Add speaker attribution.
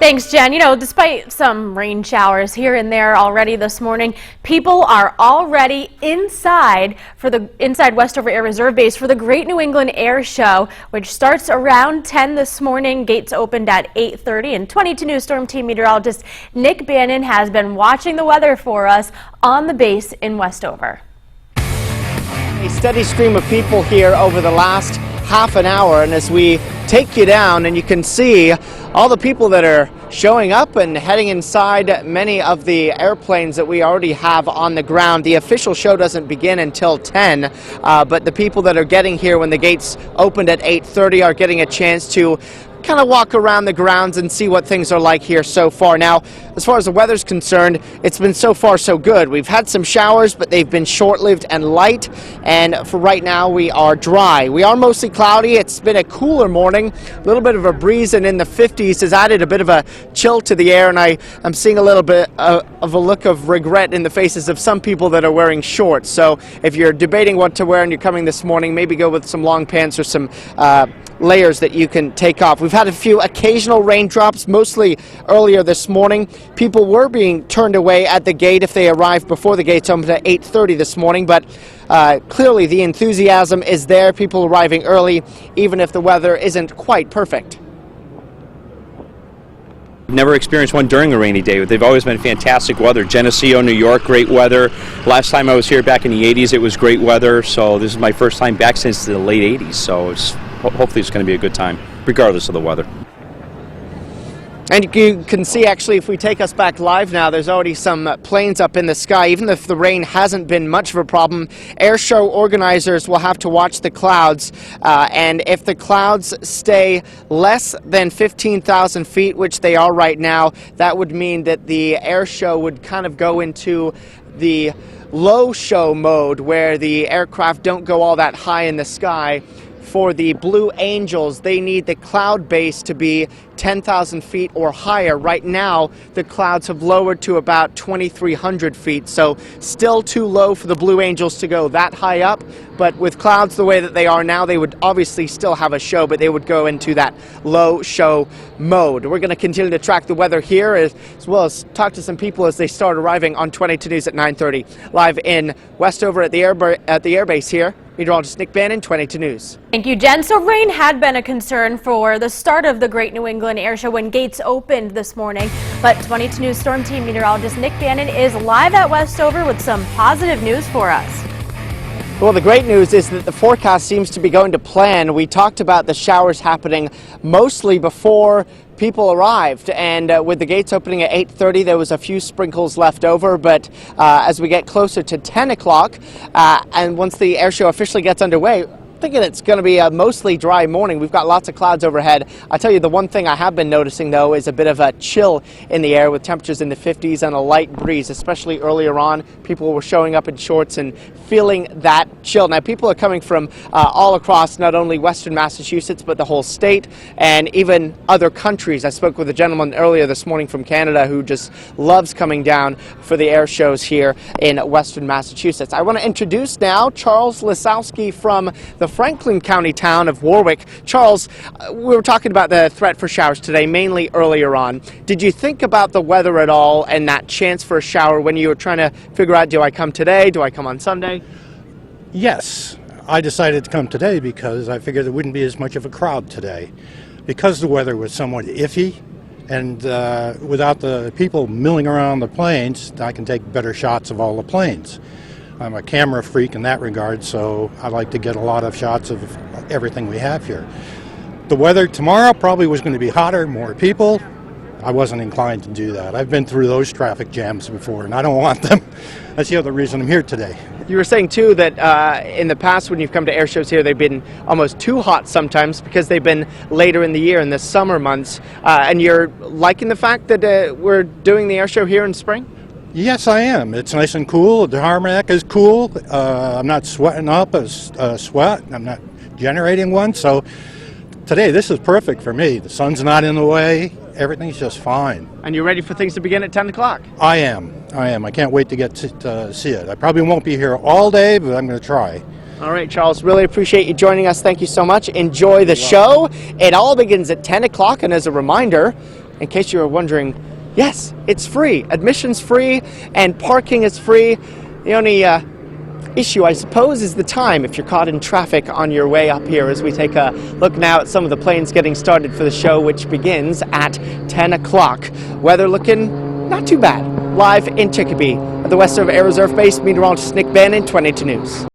Speaker 1: Thanks, Jen. Despite some rain showers here and there already this morning, people are already inside Westover Air Reserve Base for the Great New England Air Show, which starts around 10 this morning. Gates opened at 8:30, and 22 News Storm Team meteorologist Nick Bannon has been watching the weather for us on the base in Westover.
Speaker 2: A steady stream of people here over the last half an hour, and as we take you down, and you can see all the people that are showing up and heading inside many of the airplanes that we already have on the ground. The official show doesn't begin until 10, but the people that are getting here when the gates opened at 8:30 are getting a chance to kind of walk around the grounds and see what things are like here so far. Now, as far as the weather's concerned, it's been so far so good. We've had some showers, but they've been short-lived and light, and for right now we are dry. We are mostly cloudy. It's been a cooler morning, a little bit of a breeze, and in the 50s has added a bit of a chill to the air, and I'm seeing a little bit of a look of regret in the faces of some people that are wearing shorts. So if you're debating what to wear and you're coming this morning, maybe go with some long pants or some layers that you can take off. We've had a few occasional raindrops, mostly earlier this morning. People were being turned away at the gate if they arrived before the gates opened at 8:30 this morning, but clearly the enthusiasm is there, people arriving early, even if the weather isn't quite perfect.
Speaker 3: Never experienced one during a rainy day. They've always been fantastic weather. Geneseo, New York, great weather. Last time I was here back in the 80s, it was great weather. So this is my first time back since the late 80s. So hopefully it's going to be a good time, regardless of the weather.
Speaker 2: And you can see, actually, if we take us back live now, there's already some planes up in the sky. Even if the rain hasn't been much of a problem, air show organizers will have to watch the clouds. And if the clouds stay less than 15,000 feet, which they are right now, that would mean that the air show would kind of go into the low show mode, where the aircraft don't go all that high in the sky. For the Blue Angels, they need the cloud base to be 10,000 feet or higher. Right now, the clouds have lowered to about 2,300 feet, so still too low for the Blue Angels to go that high up. But with clouds the way that they are now, they would obviously still have a show, but they would go into that low show mode. We're going to continue to track the weather here as well as talk to some people as they start arriving on 22 News at 9:30. Live in Westover at the airbase here. Meteorologist Nick Bannon, 22 News.
Speaker 1: Thank you, Jen. So rain had been a concern for the start of the Great New England Air Show when gates opened this morning. But 22 News Storm Team meteorologist Nick Bannon is live at Westover with some positive news for us.
Speaker 2: Well, the great news is that the forecast seems to be going to plan. We talked about the showers happening mostly before people arrived, and with the gates opening at 8:30, there was a few sprinkles left over, but as we get closer to 10 o'clock, and once the air show officially gets underway, thinking it's going to be a mostly dry morning. We've got lots of clouds overhead. I tell you, the one thing I have been noticing, though, is a bit of a chill in the air with temperatures in the 50s and a light breeze, especially earlier on. People were showing up in shorts and feeling that chill. Now, people are coming from all across not only Western Massachusetts, but the whole state and even other countries. I spoke with a gentleman earlier this morning from Canada who just loves coming down for the air shows here in Western Massachusetts. I want to introduce now Charles Lisowski from the Franklin County town of Warwick. Charles, we were talking about the threat for showers today, mainly earlier on. Did you think about the weather at all and that chance for a shower when you were trying to figure out, do I come today, do I come on Sunday?
Speaker 4: Yes, I decided to come today because I figured there wouldn't be as much of a crowd today. Because the weather was somewhat iffy, and without the people milling around the planes, I can take better shots of all the planes. I'm a camera freak in that regard, so I like to get a lot of shots of everything we have here. The weather tomorrow probably was going to be hotter, more people. I wasn't inclined to do that. I've been through those traffic jams before, and I don't want them. That's the other reason I'm here today.
Speaker 2: You were saying, too, that in the past when you've come to air shows here, they've been almost too hot sometimes because they've been later in the year, in the summer months. And you're liking the fact that we're doing the air show here in spring?
Speaker 4: Yes, I am. It's nice and cool. The tarmac is cool. I'm not sweating up a sweat. I'm not generating one. So today, this is perfect for me. The sun's not in the way. Everything's just fine.
Speaker 2: And you're ready for things to begin at 10 o'clock?
Speaker 4: I am. I can't wait to get to see it. I probably won't be here all day, but I'm going to try.
Speaker 2: All right, Charles, really appreciate you joining us. Thank you so much. Enjoy the show. It all begins at 10 o'clock. And as a reminder, in case you were wondering, yes, it's free. Admission's free and parking is free. The only issue, I suppose, is the time if you're caught in traffic on your way up here, as we take a look now at some of the planes getting started for the show, which begins at 10 o'clock. Weather looking not too bad. Live in Chicopee at the Westover Air Reserve Base, meteorologist Nick Bannon, 22 News.